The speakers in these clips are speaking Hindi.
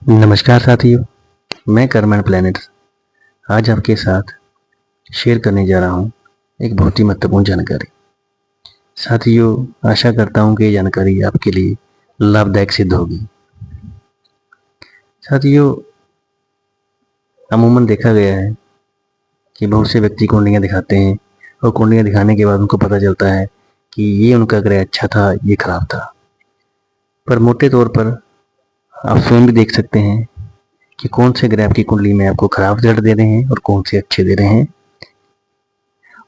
नमस्कार साथियों, मैं कर्मन प्लैनेट आज आपके साथ शेयर करने जा रहा हूँ एक बहुत ही महत्वपूर्ण जानकारी। साथियों, आशा करता हूँ कि ये जानकारी आपके लिए लाभदायक सिद्ध होगी। साथियों, अमूमन देखा गया है कि बहुत से व्यक्ति कुंडलियाँ दिखाते हैं और कुंडलियाँ दिखाने के बाद उनको पता चलता है कि ये उनका ग्रह अच्छा था, ये खराब था। पर मोटे तौर पर आप स्वयं भी देख सकते हैं कि कौन से ग्रह आपकी कुंडली में आपको खराब रिजल्ट दे रहे हैं और कौन से अच्छे दे रहे हैं,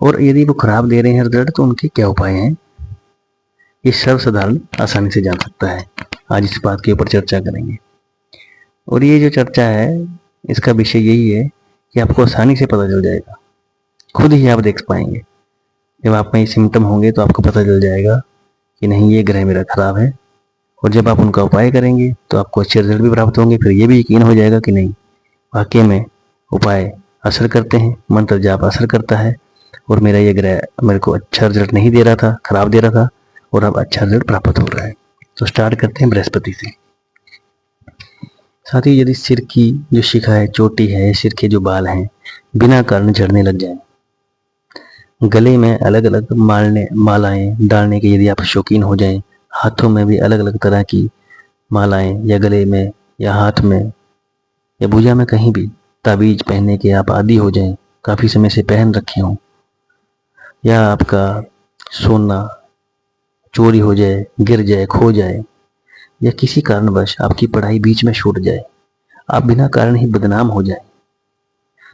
और यदि वो खराब दे रहे हैं रिजल्ट तो उनके क्या उपाय हैं, ये सर्वसाधारण आसानी से जान सकता है। आज इस बात के ऊपर चर्चा करेंगे और ये जो चर्चा है इसका विषय यही है कि आपको आसानी से पता चल जाएगा, खुद ही आप देख पाएंगे। जब आप में सिम्टम होंगे तो आपको पता चल जाएगा कि नहीं, ये ग्रह मेरा खराब है, और जब आप उनका उपाय करेंगे तो आपको अच्छे रिजल्ट भी प्राप्त होंगे। फिर ये भी यकीन हो जाएगा कि नहीं, वाकई में उपाय असर करते हैं, मंत्र जाप असर करता है, और मेरा ये ग्रह मेरे को अच्छा रिजल्ट नहीं दे रहा था, खराब दे रहा था, और अब अच्छा रिजल्ट प्राप्त हो रहा है। तो स्टार्ट करते हैं बृहस्पति से। साथ ही यदि सिर की जो शिखा है, चोटी है, सिर के जो बाल हैं बिना कारण झड़ने लग जाए, गले में अलग अलग मालाएं डालने के यदि आप शौकीन हो जाएं, हाथों में भी अलग अलग तरह की मालाएं, या गले में या हाथ में या भुजा में कहीं भी ताबीज पहनने के आप आदी हो जाएं, काफ़ी समय से पहन रखे हों, या आपका सोना चोरी हो जाए, गिर जाए, खो जाए, या किसी कारणवश आपकी पढ़ाई बीच में छूट जाए, आप बिना कारण ही बदनाम हो जाए,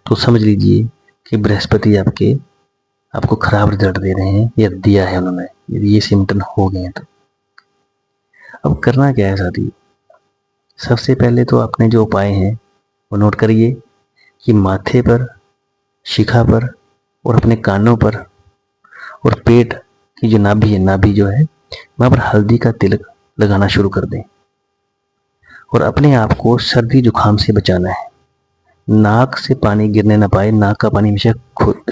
तो समझ लीजिए कि बृहस्पति आपको खराब रिजल्ट दे रहे हैं या दिया है उन्होंने, यदि ये सिम्टम हो गए हैं तो। अब करना क्या है साथी? सबसे पहले तो आपने जो उपाय हैं वो नोट करिए कि माथे पर, शिखा पर और अपने कानों पर और पेट की जो नाभि है, नाभि जो है वहाँ पर हल्दी का तिलक लगाना शुरू कर दें, और अपने आप को सर्दी जुकाम से बचाना है। नाक से पानी गिरने ना पाए, नाक का पानी हमेशा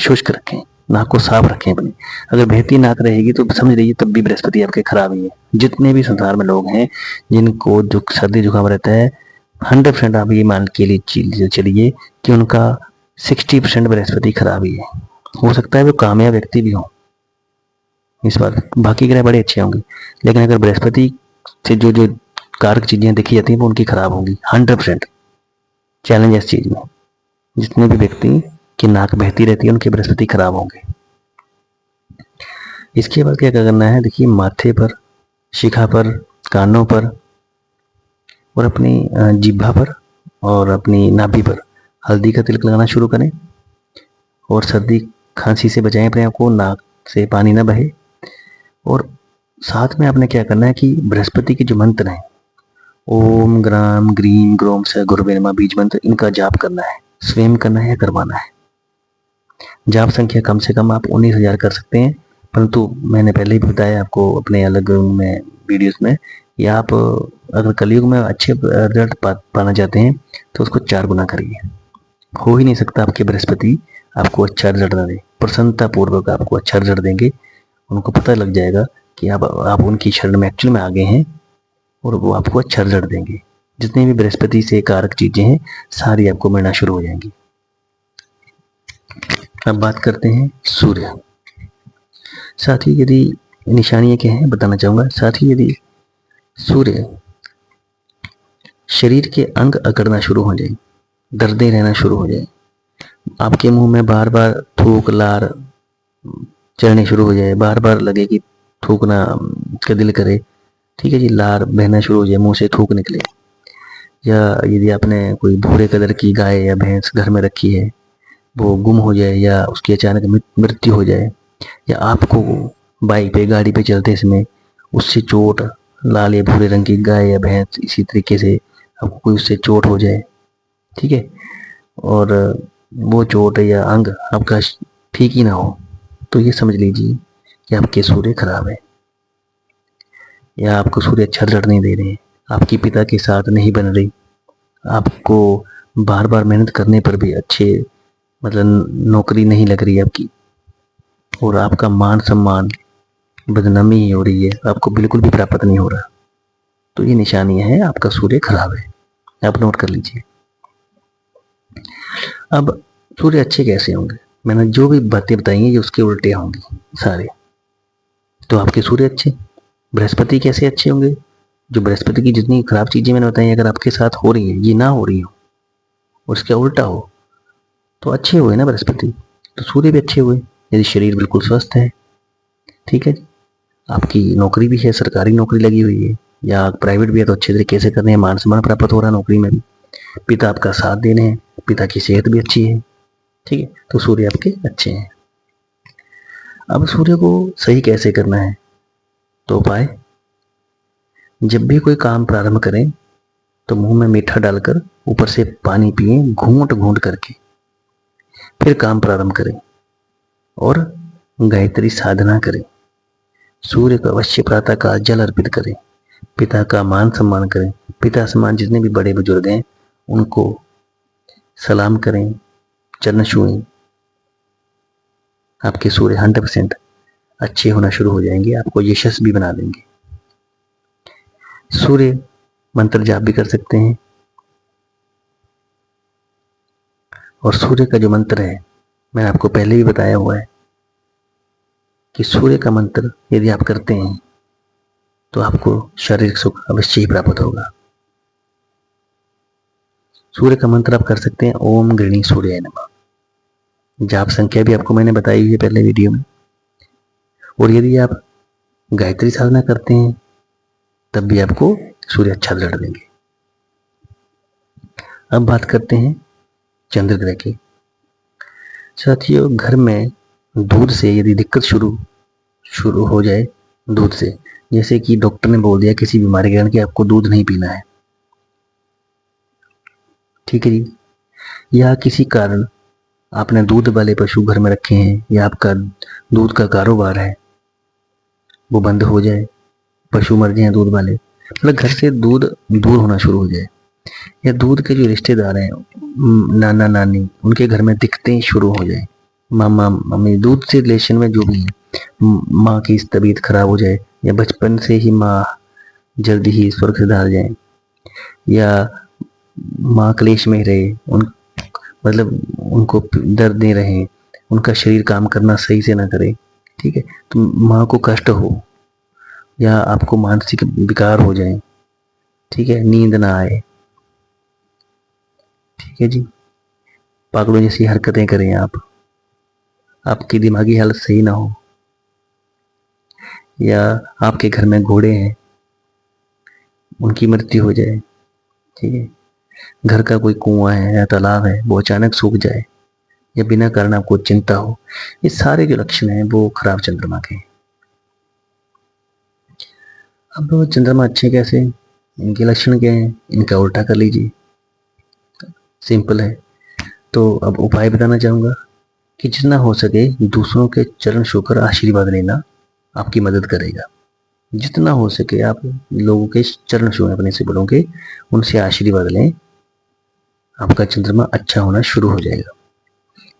शुष्क रखें, नाक को साफ रखें अपनी। अगर बहती नाक रहेगी तो समझ लीजिए तब भी बृहस्पति आपके खराब ही है। जितने भी संसार में लोग हैं जिनको जो सर्दी जुकाम रहता है, 100% आप ये मान के लिए चलिए कि उनका 60% बृहस्पति खराब ही है। हो सकता है वो कामयाब व्यक्ति भी हो इस बार, बाकी ग्रह बड़े अच्छे होंगे, लेकिन अगर बृहस्पति से जो जो कारक चीजें देखी जाती हैं वो उनकी खराब होंगी 100%। चैलेंज इस चीज में, जितने भी व्यक्ति की नाक बहती रहती है उनके बृहस्पति खराब होंगे। इसके बाद क्या करना है, देखिए माथे पर, शिखा पर, कानों पर और अपनी जिह्वा पर और अपनी नाभि पर हल्दी का तिलक लगाना शुरू करें, और सर्दी खांसी से बचाएं अपने आप को, नाक से पानी ना बहे। और साथ में आपने क्या करना है कि बृहस्पति के जो मंत्र हैं, ओम ग्राम ग्रीम ग्रोम स गुरुवे नमः, बीज मंत्र, इनका जाप करना है। स्वयं करना है या करवाना है। जाप संख्या कम से कम आप 19,000 कर सकते हैं, परंतु मैंने पहले ही बताया आपको अपने अलग में वीडियोस में, या आप अगर कलयुग में अच्छे रिजल्ट पाना चाहते हैं तो उसको 4 गुना करिए। हो ही नहीं सकता आपके बृहस्पति आपको अच्छा रिजल्ट ना दे। प्रसन्नता पूर्वक आपको अच्छा रिजल्ट देंगे, उनको पता लग जाएगा कि आप उनकी शरण में एक्चुअल में आ गए हैं, और वो आपको अच्छा रिजल्ट देंगे। जितने भी बृहस्पति से कारक चीजें हैं सारी आपको मिलना शुरू हो जाएंगी। अब बात करते हैं सूर्य। साथ ही यदि निशानियां क्या हैं बताना चाहूंगा। साथ ही यदि सूर्य शरीर के अंग अकड़ना शुरू हो जाए, दर्दें रहना शुरू हो जाए, आपके मुंह में बार बार थूक लार चलने शुरू हो जाए, बार बार लगे कि थूकना का दिल करे, ठीक है जी, लार बहना शुरू हो जाए, मुंह से थूक निकले, या यदि आपने कोई भूरे कलर की गाय या भैंस घर में रखी है वो गुम हो जाए, या उसकी अचानक मृत्यु हो जाए, या आपको बाइक पे, गाड़ी पे चलते समय उससे चोट, लाल या भूरे रंग की गाय या भैंस, इसी तरीके से आपको कोई उससे चोट हो जाए, ठीक है, और वो चोट या अंग आपका ठीक ही ना हो, तो ये समझ लीजिए कि आपके सूर्य खराब है, या आपको सूर्य अच्छा रिजल्ट नहीं दे रहे हैं, आपकी पिता के साथ नहीं बन रही, आपको बार बार मेहनत करने पर भी अच्छे मतलब नौकरी नहीं लग रही है आपकी, और आपका मान सम्मान बदनामी ही हो रही है, आपको बिल्कुल भी प्राप्त नहीं हो रहा, तो ये निशानियां हैं आपका सूर्य खराब है। आप नोट कर लीजिए। अब सूर्य अच्छे कैसे होंगे, मैंने जो भी बातें बताई हैं ये उसके उल्टे होंगी सारे। तो आपके सूर्य अच्छे। बृहस्पति कैसे अच्छे होंगे, जो बृहस्पति की जितनी खराब चीजें मैंने बताई अगर आपके साथ हो रही है, ये ना हो रही हो, उसका उल्टा हो, तो अच्छे हुए ना बृहस्पति, तो सूर्य भी अच्छे हुए। यदि शरीर बिल्कुल स्वस्थ है, ठीक है जी, आपकी नौकरी भी है, सरकारी नौकरी लगी हुई है या प्राइवेट भी है, तो अच्छे तरीके से कर रहे हैं, मान सम्मान प्राप्त हो रहा है नौकरी में भी, पिता आपका साथ दे रहे हैं, पिता की सेहत भी अच्छी है, ठीक है, तो सूर्य आपके अच्छे हैं। अब सूर्य को सही कैसे करना है, तो उपाय, जब भी कोई काम प्रारंभ करें तो मुंह में मीठा डालकर ऊपर से पानी पिए घूंट घूंट करके, फिर काम प्रारंभ करें और गायत्री साधना करें। सूर्य को अवश्य प्रातः काल जल अर्पित करें, पिता का मान सम्मान करें, पिता समान जितने भी बड़े बुजुर्ग हैं उनको सलाम करें, चरण छुएं। आपके सूर्य 100% अच्छे होना शुरू हो जाएंगे, आपको यशस्वी बना देंगे। सूर्य मंत्र जाप भी कर सकते हैं, और सूर्य का जो मंत्र है मैंने आपको पहले भी बताया हुआ है कि सूर्य का मंत्र यदि आप करते हैं तो आपको शारीरिक सुख अवश्य ही प्राप्त होगा। सूर्य का मंत्र आप कर सकते हैं ओम गृणी सूर्याय नमः। जाप संख्या भी आपको मैंने बताई हुई है पहले वीडियो में। और यदि आप गायत्री साधना करते हैं तब भी आपको सूर्य अच्छा दृढ़ देंगे। अब बात करते हैं चंद्र ग्रह की। साथियों, घर में दूध से यदि दिक्कत शुरू हो जाए, दूध से, जैसे कि डॉक्टर ने बोल दिया किसी बीमारी के कारण कि आपको दूध नहीं पीना है, ठीक है जी, या किसी कारण आपने दूध वाले पशु घर में रखे हैं या आपका दूध का कारोबार है वो बंद हो जाए, पशु मर जाए दूध वाले, मतलब घर से दूध दूर होना शुरू हो जाए, या दूध के जो रिश्तेदार हैं नाना नानी उनके घर में दिक्कतें शुरू हो जाए, मामा मम्मी दूध से रिलेशन में जो भी है, माँ की तबीयत खराब हो जाए, या बचपन से ही माँ जल्दी ही स्वर्ग से धार जाए, या माँ क्लेश में रहे, मतलब उनको दर्द दे रहे, उनका शरीर काम करना सही से ना करे, ठीक है, तो माँ को कष्ट हो, या आपको मानसिक विकार हो जाए, ठीक है, नींद ना आए, ठीक है जी, पागलों जैसी हरकतें करें आप, आपकी दिमागी हालत सही ना हो, या आपके घर में घोड़े हैं उनकी मृत्यु हो जाए, ठीक है, घर का कोई कुआं है या तालाब है वो अचानक सूख जाए, या बिना कारण आपको चिंता हो, ये सारे जो लक्षण हैं वो खराब चंद्रमा के हैं। अब चंद्रमा अच्छे कैसे, इनके लक्षण क्या हैं, इनका उल्टा कर लीजिए, सिंपल है। तो अब उपाय बताना चाहूंगा कि जितना हो सके दूसरों के चरण छूकर आशीर्वाद लेना आपकी मदद करेगा। जितना हो सके आप लोगों के चरण छुएं, अपने से बड़ों के, उनसे आशीर्वाद लें, आपका चंद्रमा अच्छा होना शुरू हो जाएगा।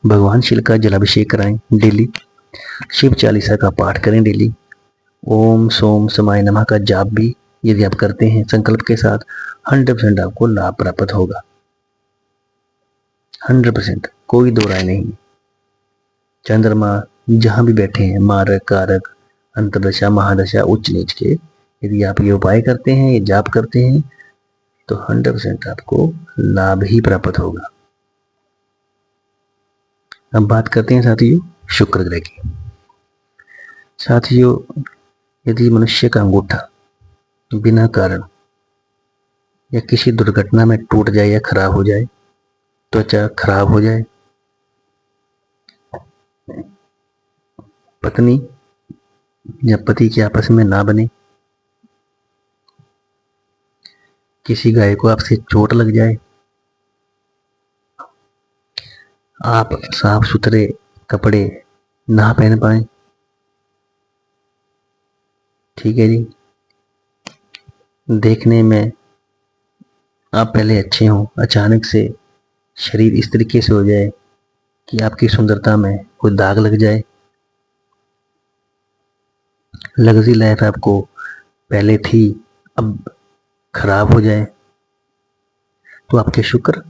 भगवान शिव का जलाभिषेक कराएं डेली, शिव चालीसा का पाठ करें डेली, ओम सोम समाय नमः का जाप भी यदि आप करते हैं संकल्प के साथ, 100% आपको लाभ प्राप्त होगा, 100%, कोई दो राय नहीं। चंद्रमा जहां भी बैठे हैं, मारक कारक अंतरदशा महादशा उच्च नीच के, यदि आप ये उपाय करते हैं, ये जाप करते हैं, तो 100% आपको लाभ ही प्राप्त होगा। अब बात करते हैं साथियों शुक्र ग्रह की। साथियों, यदि मनुष्य का अंगूठा बिना कारण या किसी दुर्घटना में टूट जाए या खराब हो जाए, त्वचा खराब हो जाए, पत्नी या पति के आपस में ना बने, किसी गाय को आपसे चोट लग जाए, आप साफ सुथरे कपड़े ना पहन पाए, ठीक है जी, देखने में आप पहले अच्छे हों, अचानक से शरीर इस तरीके से हो जाए कि आपकी सुंदरता में कोई दाग लग जाए, लग्जरी लाइफ आपको पहले थी अब खराब हो जाए, तो आपके शुक्र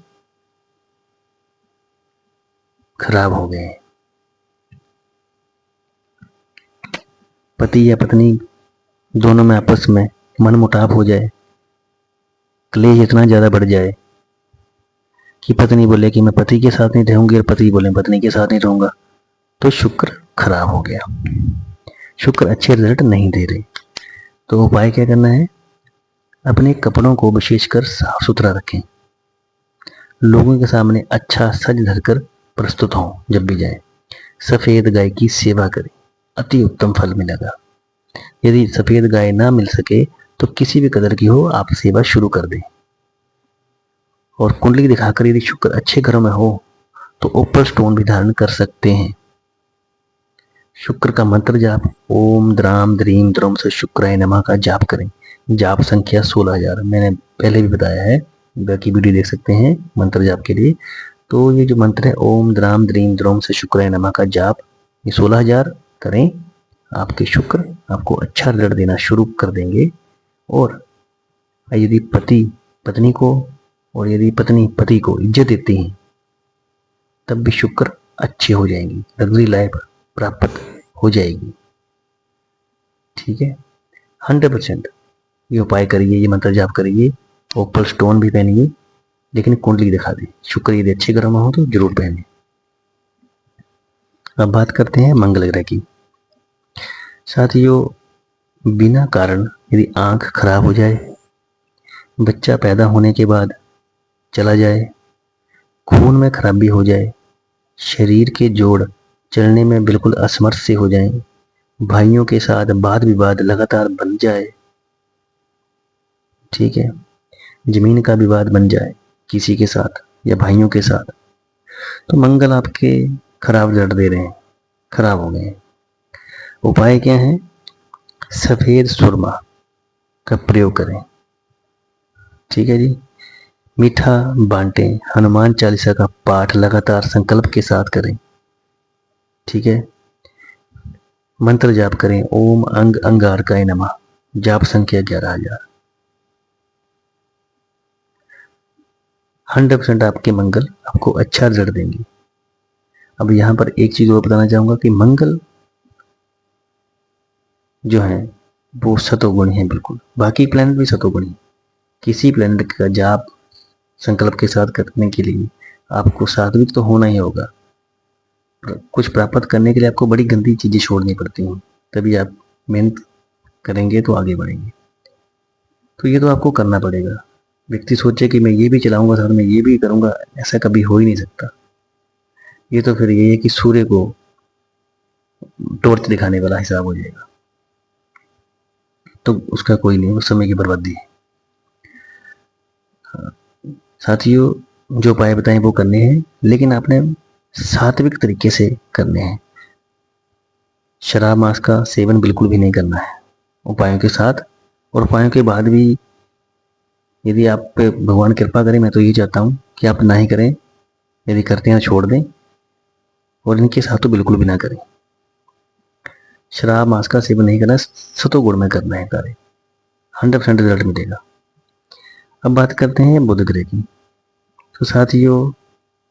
खराब हो गए। पति या पत्नी दोनों में आपस में मनमुटाव हो जाए, क्लेश इतना ज्यादा बढ़ जाए कि पत्नी बोले कि मैं पति के साथ नहीं रहूंगी और पति बोले पत्नी के साथ नहीं रहूंगा, तो शुक्र खराब हो गया, शुक्र अच्छे रिजल्ट नहीं दे रहे। तो उपाय क्या करना है, अपने कपड़ों को विशेषकर साफ सुथरा रखें, लोगों के सामने अच्छा सज धरकर प्रस्तुत हों, जब भी जाए सफेद गाय की सेवा करें, अति उत्तम फल मिलेगा। यदि सफेद गाय ना मिल सके तो किसी भी कदर की हो आप सेवा शुरू कर दें। और कुंडली दिखाकर यदि शुक्र अच्छे घरों में हो तो ओपल स्टोन भी धारण कर सकते हैं। शुक्र का मंत्र जाप ओम द्राम द्रीम द्रोम से शुक्राय नमः का जाप करें। जाप संख्या 16,000 मैंने पहले भी बताया है, बाकी वीडियो देख सकते हैं मंत्र जाप के लिए। तो ये जो मंत्र है ओम द्राम द्रीम द्रोम से शुक्राय नमः का जाप, ये 16,000 करें, आपके शुक्र आपको अच्छा रिजल्ट देना शुरू कर देंगे। और यदि पति पत्नी को और यदि पत्नी पति को इज्जत देती हैं तब भी शुक्र अच्छे हो जाएंगी, लग्जरी लाइफ प्राप्त हो जाएगी। ठीक है, 100% ये उपाय करिए, ये मंत्र जाप करिए, ओपल स्टोन भी पहनिए, लेकिन कुंडली दिखा दें। शुक्र यदि अच्छे ग्रह में हो तो जरूर पहने। अब बात करते हैं मंगल ग्रह की। साथियों, बिना कारण यदि आंख खराब हो जाए, बच्चा पैदा होने के बाद चला जाए, खून में खराबी हो जाए, शरीर के जोड़ चलने में बिल्कुल असमर्थ से हो जाएं, भाइयों के साथ वाद विवाद लगातार बन जाए, ठीक है, जमीन का विवाद बन जाए किसी के साथ या भाइयों के साथ, तो मंगल आपके खराब रिजल्ट दे रहे हैं, खराब हो गए। उपाय क्या है, सफेद सुरमा का प्रयोग करें। ठीक है जी, मीठा बांटें, हनुमान चालीसा का पाठ लगातार संकल्प के साथ करें। ठीक है, मंत्र जाप करें ओम अंग अंगारकाय नमः, जाप संख्या 11,000। 100% आपके मंगल आपको अच्छा रिजल्ट देंगे। अब यहां पर एक चीज और बताना चाहूंगा कि मंगल जो है वो सतोगुणी है बिल्कुल, बाकी प्लैनेट भी सतोगुणी है। किसी प्लैनेट का जाप संकल्प के साथ करने के लिए आपको सात्विक तो होना ही होगा। कुछ प्राप्त करने के लिए आपको बड़ी गंदी चीजें छोड़नी पड़ती हैं, तभी आप मेहनत करेंगे तो आगे बढ़ेंगे। तो ये तो आपको करना पड़ेगा। व्यक्ति सोचे कि मैं ये भी चलाऊंगा साथ में ये भी करूंगा, ऐसा कभी हो ही नहीं सकता। ये तो फिर ये है कि सूर्य को टॉर्च दिखाने वाला हिसाब हो जाएगा, तो उसका कोई नहीं, उस समय की बर्बादी है। साथियों, जो उपाय बताएं वो करने हैं, लेकिन आपने सात्विक तरीके से करने हैं। शराब मांस का सेवन बिल्कुल भी नहीं करना है उपायों के साथ। और उपायों के बाद भी यदि आप पे भगवान कृपा करें, मैं तो ये चाहता हूँ कि आप ना ही करें, यदि करते हैं छोड़ दें, और इनके साथ तो बिल्कुल भी ना करें। शराब मांस का सेवन नहीं करना, सतोगुण में करना है कार्य, 100% रिजल्ट मिलेगा। अब बात करते हैं बुध ग्रह की। तो साथियों,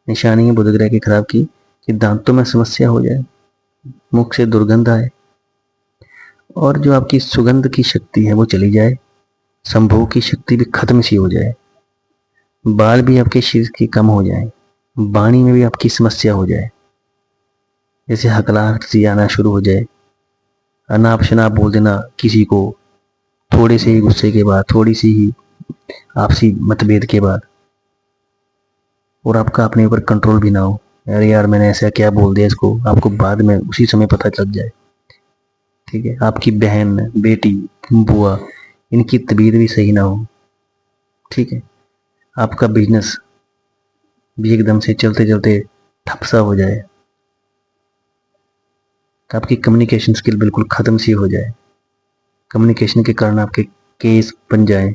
निशानी है बुध ग्रह की खराब की कि दांतों में समस्या हो जाए, मुख से दुर्गंध आए, और जो आपकी सुगंध की शक्ति है वो चली जाए, संभोग की शक्ति भी खत्म सी हो जाए, बाल भी आपके शरीर के कम हो जाए, वाणी में भी आपकी समस्या हो जाए, जैसे हकलाहट सी आना शुरू हो जाए, अनाप शनाप बोल देना किसी को, थोड़े से ही गुस्से के बाद, थोड़ी सी ही आपसी मतभेद के बाद, और आपका अपने ऊपर कंट्रोल भी ना हो, अरे यार मैंने ऐसा क्या बोल दिया इसको, आपको बाद में उसी समय पता चल जाए। ठीक है, आपकी बहन, बेटी, बुआ, इनकी तबीयत भी सही ना हो। ठीक है, आपका बिजनेस भी एकदम से चलते चलते ठप सा हो जाए, आपकी कम्युनिकेशन स्किल बिल्कुल खत्म सी हो जाए, कम्युनिकेशन के कारण आपके केस बन जाए।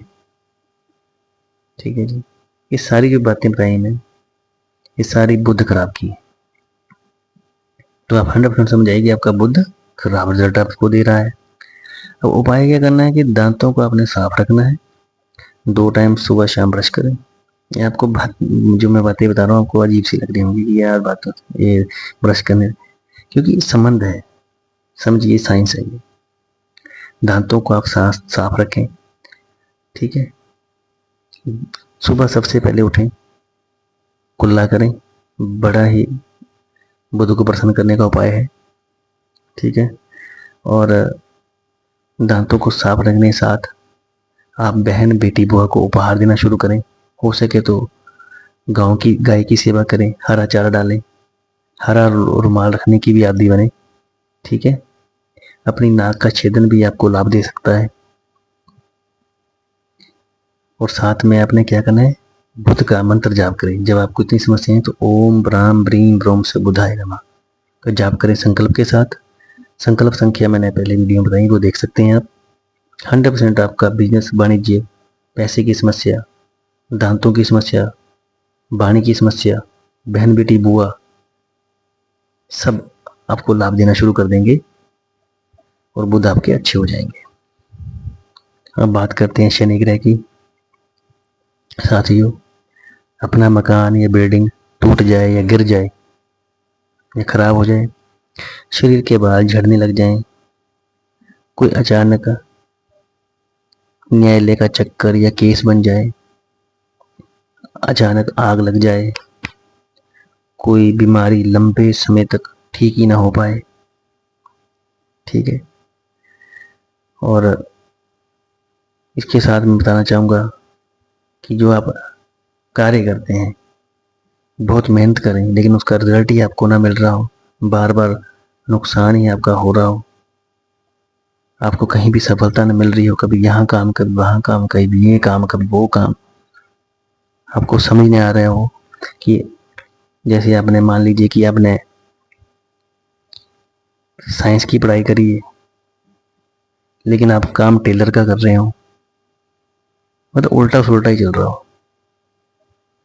ठीक है जी, ये सारी जो बातें बताई मैं, ये सारी बुध खराब की। तो आप 100% समझ आएगी आपका बुध खराब रिजल्ट आपको दे रहा है। अब उपाय क्या करना है कि दांतों को आपने साफ रखना है, 2 टाइम सुबह शाम ब्रश करें, ये आपको बात, जो मैं बातें बता रहा हूँ आपको अजीब सी लग रही होंगी कि यार बात तो ये ब्रश करने, क्योंकि संबंध है, समझिए साइंस है ये। दांतों को आप साफ रखें, ठीक है। सुबह सबसे पहले उठें, कुल्ला करें, बड़ा ही बुध को प्रसन्न करने का उपाय है, ठीक है। और दांतों को साफ रखने के साथ आप बहन बेटी बुआ को उपहार देना शुरू करें। हो सके तो गांव की गाय की सेवा करें, हरा चारा डालें, हरा रुमाल रखने की भी आदि बने, ठीक है। अपनी नाक का छेदन भी आपको लाभ दे सकता है। और साथ में आपने क्या करना है, बुध का मंत्र जाप करें। जब आपको इतनी समस्या है तो ओम ब्राम ब्रीम ब्रोम से बुधाय नमः का जाप करें संकल्प के साथ। संकल्प संख्या मैंने पहले वीडियो में बताई, वो देख सकते हैं आप। 100% आपका बिजनेस, वाणिज्य, पैसे की समस्या, दांतों की समस्या, वाणी की समस्या, बहन बेटी बुआ, सब आपको लाभ देना शुरू कर देंगे और बुध आपके अच्छे हो जाएंगे। अब बात करते हैं शनि ग्रह की। साथियों, अपना मकान या बिल्डिंग टूट जाए या गिर जाए या खराब हो जाए, शरीर के बाल झड़ने लग जाएं, कोई अचानक न्यायालय का चक्कर या केस बन जाए, अचानक आग लग जाए, कोई बीमारी लंबे समय तक ठीक ही ना हो पाए, ठीक है। और इसके साथ मैं बताना चाहूँगा कि जो आप कार्य करते हैं, बहुत मेहनत करें, लेकिन उसका रिजल्ट ही आपको ना मिल रहा हो, बार बार नुकसान ही आपका हो रहा हो, आपको कहीं भी सफलता न मिल रही हो, कभी यहाँ काम कभी वहाँ काम, कभी ये काम कभी वो काम, आपको समझ नहीं आ रहा हो कि जैसे आपने मान लीजिए कि आपने साइंस की पढ़ाई करी है लेकिन आप काम टेलर का कर रहे हो, मतलब उल्टा सुल्टा ही चल रहा हो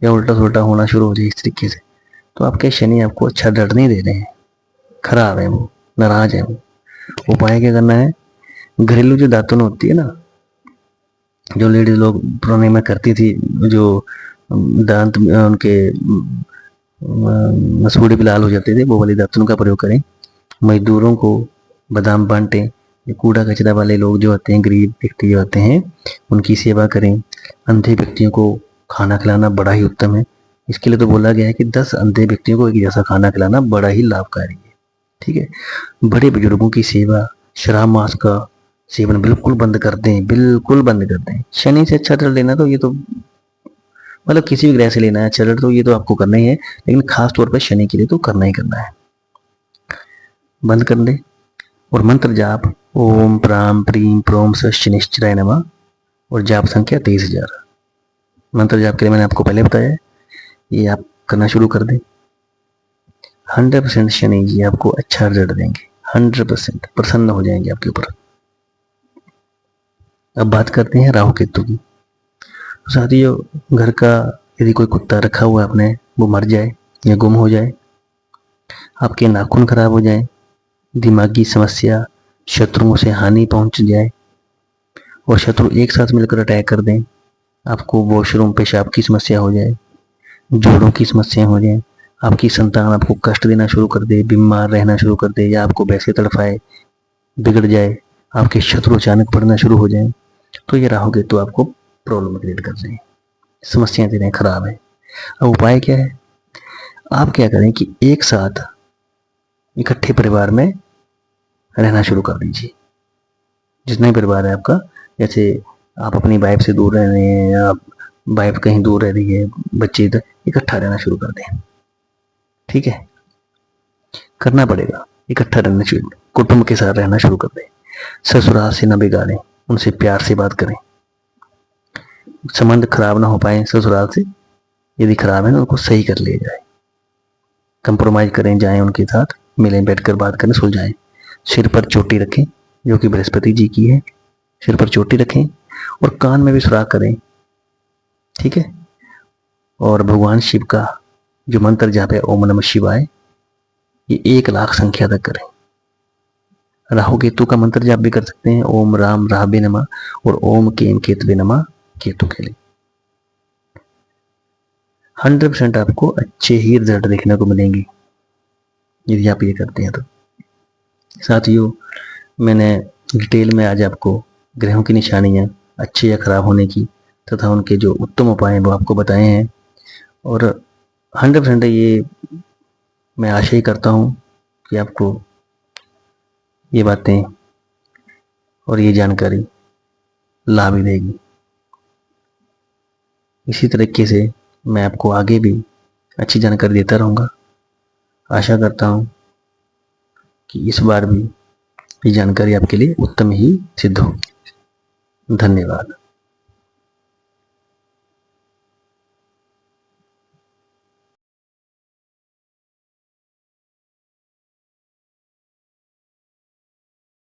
या उल्टा सुल्टा होना शुरू हो जाए इस तरीके से, तो आपके शनि आपको अच्छा दर्द नहीं दे रहे हैं, खराब है वो, नाराज है वो। उपाय क्या करना है, घरेलू जो दातुन होती है ना, जो लेडीज लोग पुराने में करती थी, जो दांत उनके मसूड़े भी लाल हो जाते थे, वो वाली दातुन का प्रयोग करें। मजदूरों को बादाम बांटें, ये कूड़ा कचरा वाले लोग जो होते हैं, गरीब व्यक्ति जो होते हैं, उनकी सेवा करें। अंधे व्यक्तियों को खाना खिलाना बड़ा ही उत्तम है। इसके लिए तो बोला गया है कि 10 अंधे व्यक्तियों को एक जैसा खाना खिलाना बड़ा ही लाभकारी है, ठीक है। बड़े बुजुर्गों की सेवा, शराब मांस का सेवन बिल्कुल बंद कर दें, बिल्कुल बंद कर दें। शनि से अच्छा रिजल्ट लेना तो ये तो मतलब किसी भी ग्रह से लेना है अच्छा रिजल्ट तो ये तो आपको करना ही है, लेकिन खास तौर पर शनि के लिए तो करना ही करना है। बंद कर दें और मंत्र जाप ओम प्राम प्रीम प्रोम शनिश्चराय नमः और जाप संख्या 23,000। मंत्र जाप के लिए मैंने आपको पहले बताया है, ये आप करना शुरू कर दें। 100% शनि जी आपको अच्छा रिजल्ट देंगे, 100% प्रसन्न हो जाएंगे आपके ऊपर। अब बात करते हैं राहु केतु की। तो साथियों, घर का यदि कोई कुत्ता रखा हुआ है आपने, वो मर जाए या गुम हो जाए, आपके नाखून खराब हो जाए, दिमागी समस्या, शत्रुओं से हानि पहुंच जाए और शत्रु एक साथ मिलकर अटैक कर दें, आपको वॉशरूम पेशाब की समस्या हो जाए, जोड़ों की समस्या हो जाए, आपकी संतान आपको कष्ट देना शुरू कर दे, बीमार रहना शुरू कर दे या आपको वैसे तड़फाए, बिगड़ जाए, आपके शत्रु अचानक बढ़ना शुरू हो जाए, तो ये राहु केतु आपको प्रॉब्लम क्रिएट कर रहे हैं, समस्याएं दे रहे हैं, खराब है। अब उपाय क्या है, आप क्या करें कि एक साथ इकट्ठे परिवार में रहना शुरू कर दीजिए। जितना ही परिवार है आपका, जैसे आप अपनी वाइफ से दूर रह रहे हैं या वाइफ कहीं दूर रह रही है, बच्चे इधर, इकट्ठा रहना शुरू कर दें, ठीक है। करना पड़ेगा, इकट्ठा रहना शुरू, कुटुंब के साथ रहना शुरू कर दें। ससुराल से न बिगाड़ें, उनसे प्यार से बात करें, संबंध खराब ना हो पाए ससुराल से, यदि खराब है ना उनको सही कर लिया जाए, कंप्रोमाइज करें, जाएं उनके साथ, मिलें, बैठकर बात करें, सुलझाएं। सिर पर चोटी रखें जो कि बृहस्पति जी की है, सिर पर चोटी रखें और कान में भी सुराख करें, ठीक है। और भगवान शिव का जो मंत्र जाप है ओम नमः शिवाय, ये 1,00,000 संख्या तक करें। राहु केतु का मंत्र जाप भी कर सकते हैं, ओम राम राहबे नमः और ओम केम केतवे नमः, केतु के लिए। 100% आपको अच्छे ही रिजल्ट देखने को मिलेंगे यदि आप ये करते हैं तो। साथियों, मैंने डिटेल में आज आपको ग्रहों की निशानियाँ अच्छे या खराब होने की तथा उनके जो उत्तम उपाय हैं वो आपको बताए हैं। और 100% ये मैं आशा ही करता हूँ कि आपको ये बातें और ये जानकारी लाभ ही देगी। इसी तरीके से मैं आपको आगे भी अच्छी जानकारी देता रहूँगा। आशा करता हूँ कि इस बार भी ये जानकारी आपके लिए उत्तम ही सिद्ध होगी। धन्यवाद।